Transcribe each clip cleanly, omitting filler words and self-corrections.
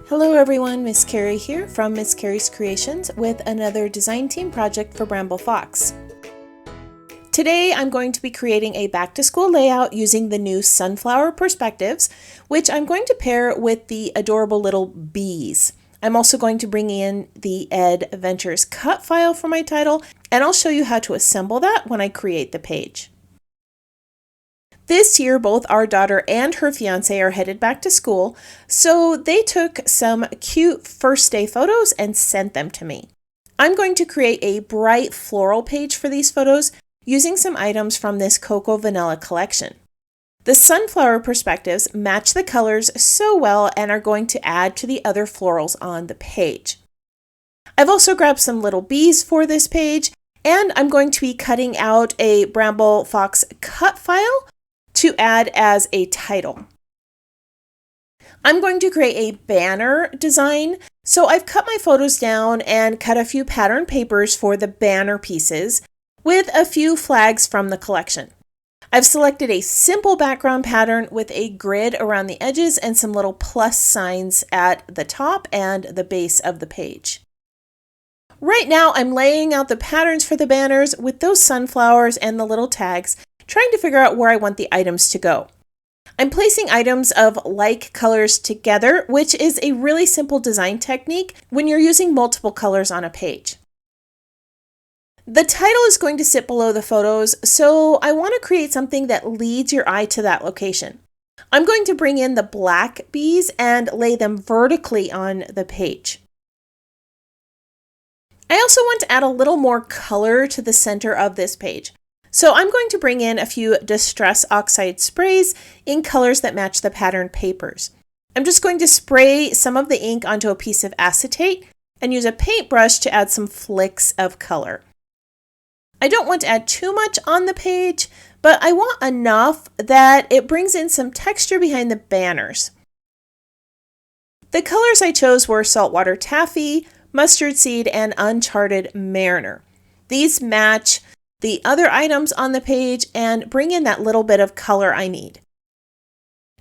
Hello everyone, Miss Carrie here from Miss Carrie's Creations with another design team project for Bramble Fox. Today I'm going to be creating a back to school layout using the new Sunflower Perspectives, which I'm going to pair with the adorable little bees. I'm also going to bring in the Ed Ventures cut file for my title, and I'll show you how to assemble that when I create the page. This year, both our daughter and her fiance are headed back to school, so they took some cute first day photos and sent them to me. I'm going to create a bright floral page for these photos using some items from this Cocoa Vanilla collection. The Sunflower Perspectives match the colors so well and are going to add to the other florals on the page. I've also grabbed some little bees for this page, and I'm going to be cutting out a Bramble Fox cut file to add as a title. I'm going to create a banner design, so I've cut my photos down and cut a few pattern papers for the banner pieces with a few flags from the collection. I've selected a simple background pattern with a grid around the edges and some little plus signs at the top and the base of the page. Right now I'm laying out the patterns for the banners with those sunflowers and the little tags, trying to figure out where I want the items to go. I'm placing items of like colors together, which is a really simple design technique when you're using multiple colors on a page. The title is going to sit below the photos, so I want to create something that leads your eye to that location. I'm going to bring in the black bees and lay them vertically on the page. I also want to add a little more color to the center of this page. So I'm going to bring in a few Distress Oxide sprays in colors that match the pattern papers. I'm just going to spray some of the ink onto a piece of acetate and use a paintbrush to add some flicks of color. I don't want to add too much on the page, but I want enough that it brings in some texture behind the banners. The colors I chose were Saltwater Taffy, Mustard Seed, and Uncharted Mariner. These match the other items on the page and bring in that little bit of color I need.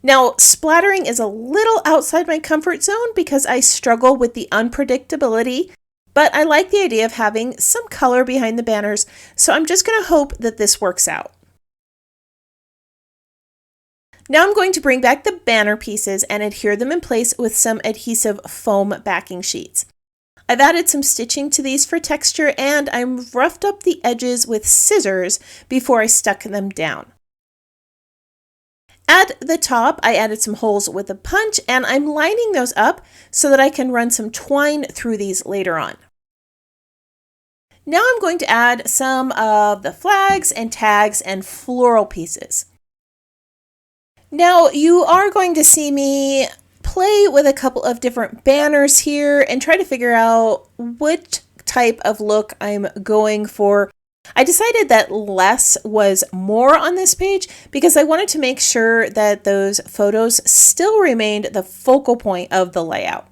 Now, splattering is a little outside my comfort zone because I struggle with the unpredictability, but I like the idea of having some color behind the banners, so I'm just going to hope that this works out. Now I'm going to bring back the banner pieces and adhere them in place with some adhesive foam backing sheets. I've added some stitching to these for texture, and I'm roughed up the edges with scissors before I stuck them down. At the top, I added some holes with a punch, and I'm lining those up so that I can run some twine through these later on. Now I'm going to add some of the flags and tags and floral pieces. Now you are going to see me play with a couple of different banners here and try to figure out what type of look I'm going for. I decided that less was more on this page because I wanted to make sure that those photos still remained the focal point of the layout.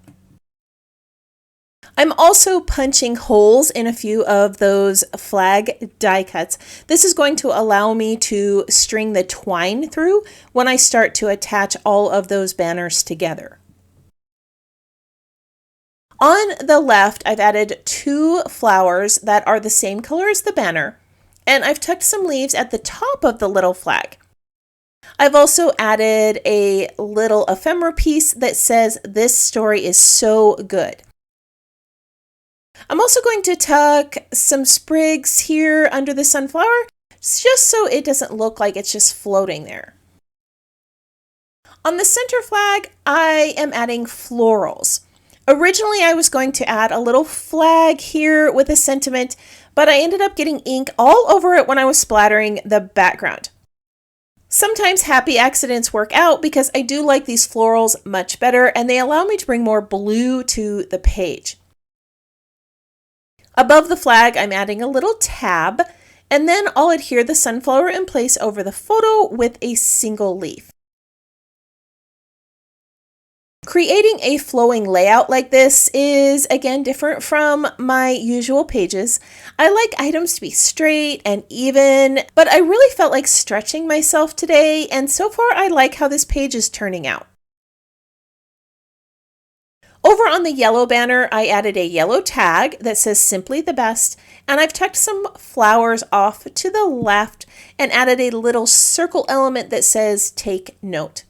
I'm also punching holes in a few of those flag die cuts. This is going to allow me to string the twine through when I start to attach all of those banners together. On the left, I've added two flowers that are the same color as the banner, and I've tucked some leaves at the top of the little flag. I've also added a little ephemera piece that says, "This story is so good." I'm also going to tuck some sprigs here under the sunflower, just so it doesn't look like it's just floating there. On the center flag, I am adding florals. Originally, I was going to add a little flag here with a sentiment, but I ended up getting ink all over it when I was splattering the background. Sometimes happy accidents work out because I do like these florals much better, and they allow me to bring more blue to the page. Above the flag, I'm adding a little tab, and then I'll adhere the sunflower in place over the photo with a single leaf. Creating a flowing layout like this is, again, different from my usual pages. I like items to be straight and even, but I really felt like stretching myself today, and so far I like how this page is turning out. Over on the yellow banner, I added a yellow tag that says Simply the Best, and I've tucked some flowers off to the left and added a little circle element that says Take Note.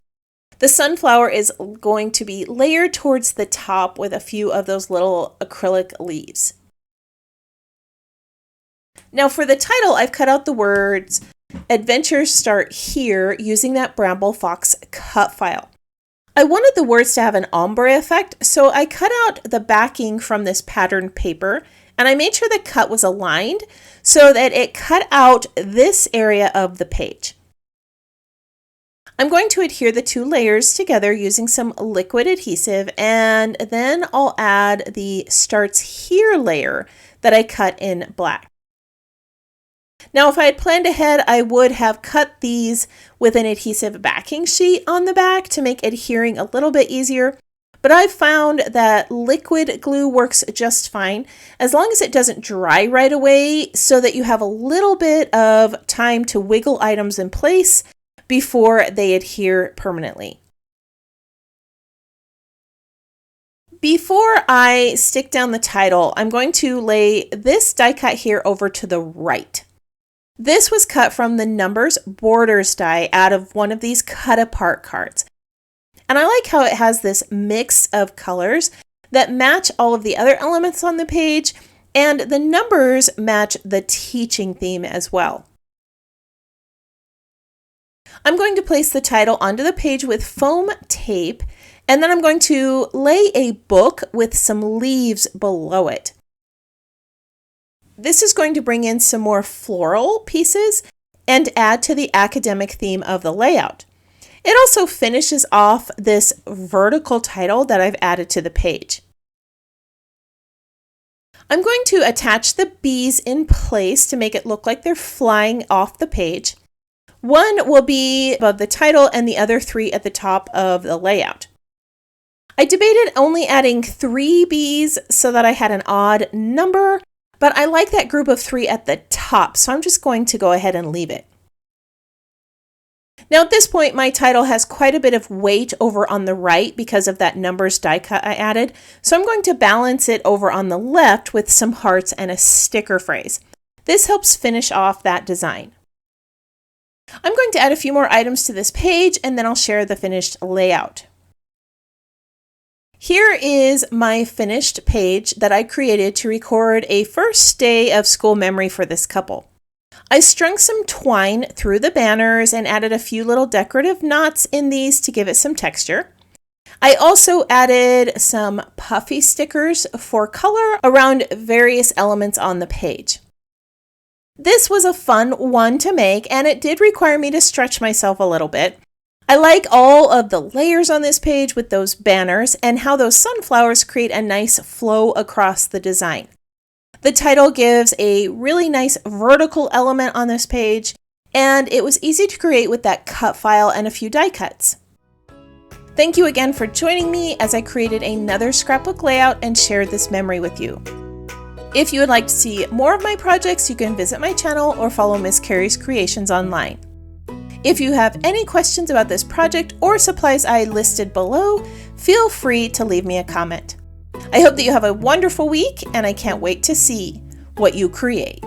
The sunflower is going to be layered towards the top with a few of those little acrylic leaves. Now for the title, I've cut out the words Adventures Start Here using that Bramble Fox cut file. I wanted the words to have an ombre effect, so I cut out the backing from this patterned paper, and I made sure the cut was aligned so that it cut out this area of the page. I'm going to adhere the two layers together using some liquid adhesive, and then I'll add the Starts Here layer that I cut in black. Now, if I had planned ahead, I would have cut these with an adhesive backing sheet on the back to make adhering a little bit easier, but I've found that liquid glue works just fine as long as it doesn't dry right away so that you have a little bit of time to wiggle items in place before they adhere permanently. Before I stick down the title, I'm going to lay this die cut here over to the right. This was cut from the Numbers Borders die out of one of these cut apart cards. And I like how it has this mix of colors that match all of the other elements on the page, and the numbers match the teaching theme as well. I'm going to place the title onto the page with foam tape, and then I'm going to lay a book with some leaves below it. This is going to bring in some more floral pieces and add to the academic theme of the layout. It also finishes off this vertical title that I've added to the page. I'm going to attach the bees in place to make it look like they're flying off the page. One will be above the title and the other three at the top of the layout. I debated only adding 3 bees so that I had an odd number, but I like that group of 3 at the top, so I'm just going to go ahead and leave it. Now at this point, my title has quite a bit of weight over on the right because of that numbers die cut I added, so I'm going to balance it over on the left with some hearts and a sticker phrase. This helps finish off that design. I'm going to add a few more items to this page, and then I'll share the finished layout. Here is my finished page that I created to record a first day of school memory for this couple. I strung some twine through the banners and added a few little decorative knots in these to give it some texture. I also added some puffy stickers for color around various elements on the page. This was a fun one to make, and it did require me to stretch myself a little bit. I like all of the layers on this page with those banners and how those sunflowers create a nice flow across the design. The title gives a really nice vertical element on this page, and it was easy to create with that cut file and a few die cuts. Thank you again for joining me as I created another scrapbook layout and shared this memory with you. If you would like to see more of my projects, you can visit my channel or follow Miss Carrie's Creations online. If you have any questions about this project or supplies I listed below, feel free to leave me a comment. I hope that you have a wonderful week, and I can't wait to see what you create.